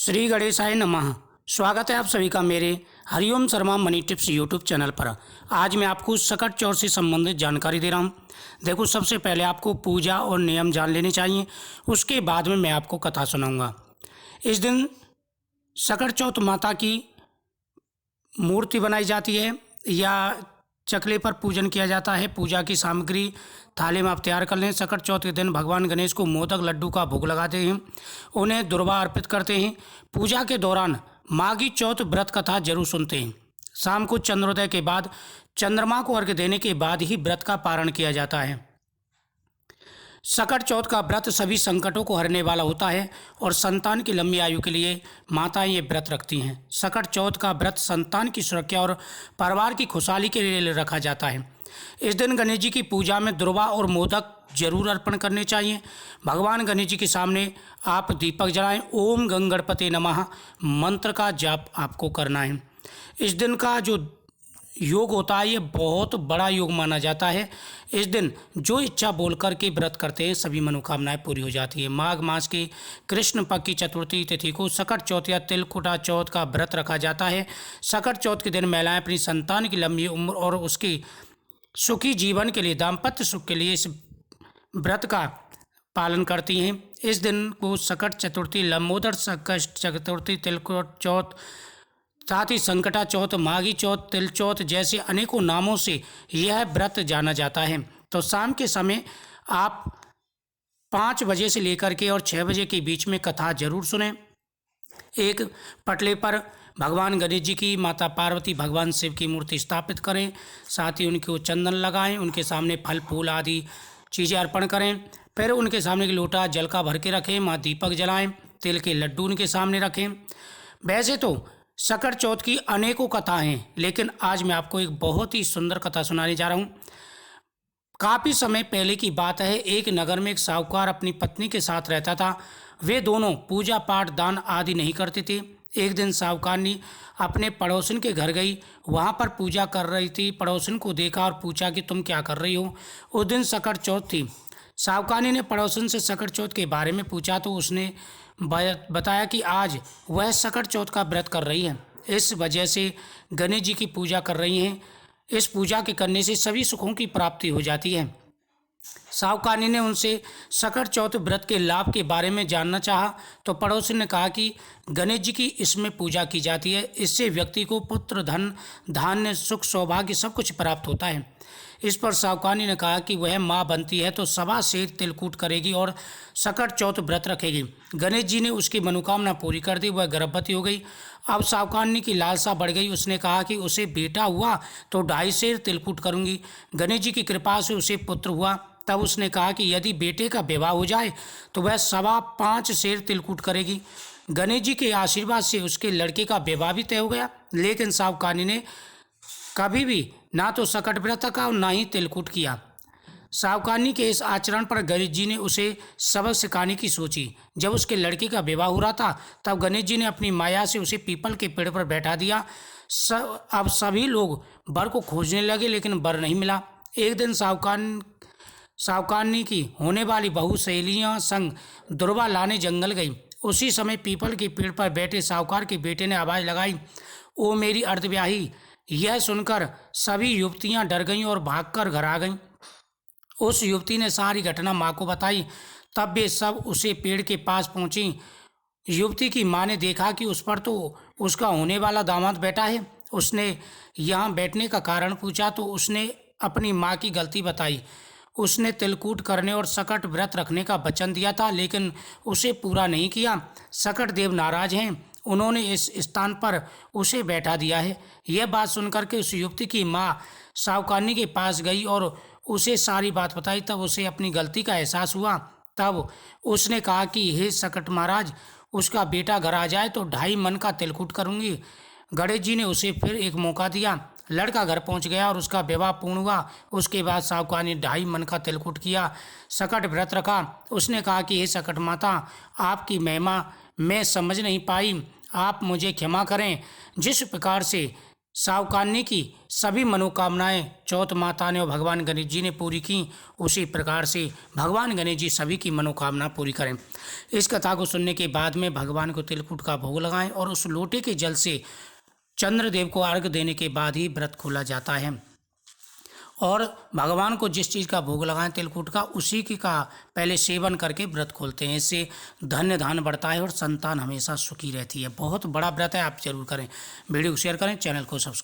श्री गणेशाय नमः। स्वागत है आप सभी का मेरे Hariom Sharma money tips YouTube channel पर। आज मैं आपको सकट चौथ से संबंधित जानकारी दे रहा हूँ। देखो, सबसे पहले आपको पूजा और नियम जान लेने चाहिए, उसके बाद में मैं आपको कथा सुनाऊंगा। इस दिन सकट चौथ माता की मूर्ति बनाई जाती है या चकले पर पूजन किया जाता है। पूजा की सामग्री थाली में आप तैयार कर लें। सकट चौथ के दिन भगवान गणेश को मोदक लड्डू का भोग लगाते हैं, उन्हें दुर्वा अर्पित करते हैं। पूजा के दौरान माघी चौथ व्रत कथा जरूर सुनते हैं। शाम को चंद्रोदय के बाद चंद्रमा को अर्घ्य देने के बाद ही व्रत का पारण किया जाता है। सकट चौथ का व्रत सभी संकटों को हरने वाला होता है और संतान की लंबी आयु के लिए माताएं ये व्रत रखती हैं। सकट चौथ का व्रत संतान की सुरक्षा और परिवार की खुशहाली के लिए रखा जाता है। इस दिन गणेश जी की पूजा में दुर्वा और मोदक जरूर अर्पण करने चाहिए। भगवान गणेश जी के सामने आप दीपक जलाएं। ओम गंग गणपते नमः मंत्र का जाप आपको करना है। इस दिन का जो योग होता है ये बहुत बड़ा योग माना जाता है। इस दिन जो इच्छा बोल कर के व्रत करते हैं सभी मनोकामनाएं पूरी हो जाती है। माघ मास की कृष्ण पक्ष की चतुर्थी तिथि को सकट चौथ या तिलकुटा चौथ का व्रत रखा जाता है। सकट चौथ के दिन महिलाएं अपनी संतान की लंबी उम्र और उसकी सुखी जीवन के लिए, दाम्पत्य सुख के लिए इस व्रत का पालन करती हैं। इस दिन को सकट चतुर्थी, लंबोदर सकट चतुर्थी, तिलकुट चौथ, साथ ही संकटा चौथ, माघी चौथ, तिल चौथ जैसे अनेकों नामों से यह व्रत जाना जाता है। तो शाम के समय आप 5 बजे से लेकर के और 6 बजे के बीच में कथा जरूर सुनें। एक पटले पर भगवान गणेश जी की, माता पार्वती, भगवान शिव की मूर्ति स्थापित करें। साथ ही उनको चंदन लगाएं, उनके सामने फल फूल आदि चीज़ें अर्पण करें। फिर उनके सामने एक लोटा जल का भर के रखें, माँ दीपक जलाएं, तिल के लड्डू उनके सामने रखें। वैसे तो सकट चौथ की अनेकों कथाएं हैं, लेकिन आज मैं आपको एक बहुत ही सुंदर कथा सुनाने जा रहा हूँ। काफ़ी समय पहले की बात है। एक नगर में एक साहूकार अपनी पत्नी के साथ रहता था। वे दोनों पूजा पाठ, दान आदि नहीं करते थे। एक दिन साहूकारनी अपने पड़ोसन के घर गई, वहाँ पर पूजा कर रही थी। पड़ोसन को देखा और पूछा कि तुम क्या कर रही हो। उस दिन सकट चौथ थी। साहूकारनी ने पड़ोसन से सकट चौथ के बारे में पूछा तो उसने बताया कि आज वह सकट चौथ का व्रत कर रही है, इस वजह से गणेश जी की पूजा कर रही हैं। इस पूजा के करने से सभी सुखों की प्राप्ति हो जाती है। साहूकारनी ने उनसे सकट चौथ व्रत के लाभ के बारे में जानना चाहा तो पड़ोसी ने कहा कि गणेश जी की इसमें पूजा की जाती है, इससे व्यक्ति को पुत्र, धन, धान्य, सुख, सौभाग्य सब कुछ प्राप्त होता है। इस पर साहूकारनी ने कहा कि वह माँ बनती है तो सवा सेर तिलकूट करेगी और सकट चौथ व्रत रखेगी। गणेश जी ने उसकी मनोकामना पूरी कर दी, वह गर्भवती हो गई। अब साहूकारनी की लालसा बढ़ गई। उसने कहा कि उसे बेटा हुआ तो 2.5 सेर तिलकूट करूंगी। गणेश जी की कृपा से उसे पुत्र हुआ। तब उसने कहा कि यदि बेटे का विवाह हो जाए तो वह 5.25 सेर तिलकूट करेगी। गणेश जी के आशीर्वाद से उसके लड़के का विवाह भी तय हो गया। लेकिन साहूकारनी ने कभी भी ना तो सकट व्रत का और ना ही तिलकूट किया। साहूकारनी के इस आचरण पर गणेश जी ने उसे सबक सिखाने की सोची। जब उसके लड़के का विवाह हो रहा था तब गणेश जी ने अपनी माया से उसे पीपल के पेड़ पर बैठा दिया। अब सभी लोग वर को खोजने लगे, लेकिन वर नहीं मिला। एक दिन साहूकारनी की होने वाली बहू सहेलियां संग दुर्वा लाने जंगल गई। उसी समय पीपल के पेड़ पर बैठे साहूकार के बेटे ने आवाज़ लगाई, ओ मेरी अर्धव्याही। यह सुनकर सभी युवतियां डर गईं और भागकर घर आ गईं। उस युवती ने सारी घटना माँ को बताई। तब वे सब उसे पेड़ के पास पहुंची। युवती की माँ ने देखा कि उस पर तो उसका होने वाला दामाद बैठा है। उसने यहाँ बैठने का कारण पूछा तो उसने अपनी माँ की गलती बताई। उसने तिलकूट करने और सकट व्रत रखने का वचन दिया था, लेकिन उसे पूरा नहीं किया। सकट देव नाराज हैं, उन्होंने इस स्थान पर उसे बैठा दिया है। यह बात सुनकर के उस युवती की माँ साहूकारनी के पास गई और उसे सारी बात बताई। तब उसे अपनी गलती का एहसास हुआ। तब उसने कहा कि हे सकट महाराज, उसका बेटा घर आ जाए तो 2.5 मन का तिलकूट करूँगी। गणेश जी ने उसे फिर एक मौका दिया। लड़का घर पहुंच गया और उसका विवाह पूर्ण हुआ। उसके बाद साहूकारनी ने 2.5 मन का तिलकूट किया, सकट व्रत रखा। उसने कहा कि हे सकट माता, आपकी महिमा मैं समझ नहीं पाई, आप मुझे क्षमा करें। जिस प्रकार से सावकान्य की सभी मनोकामनाएं चौथ माता ने और भगवान गणेश जी ने पूरी की, उसी प्रकार से भगवान गणेश जी सभी की मनोकामना पूरी करें। इस कथा को सुनने के बाद में भगवान को तिलकुट का भोग लगाएं और उस लोटे के जल से चंद्रदेव को अर्घ देने के बाद ही व्रत खोला जाता है। और भगवान को जिस चीज़ का भोग लगाएं तिलकुट का, उसी की का पहले सेवन करके व्रत खोलते हैं। इससे धन्य धान बढ़ता है और संतान हमेशा सुखी रहती है। बहुत बड़ा व्रत है, आप जरूर करें। वीडियो को शेयर करें, चैनल को सब्सक्राइब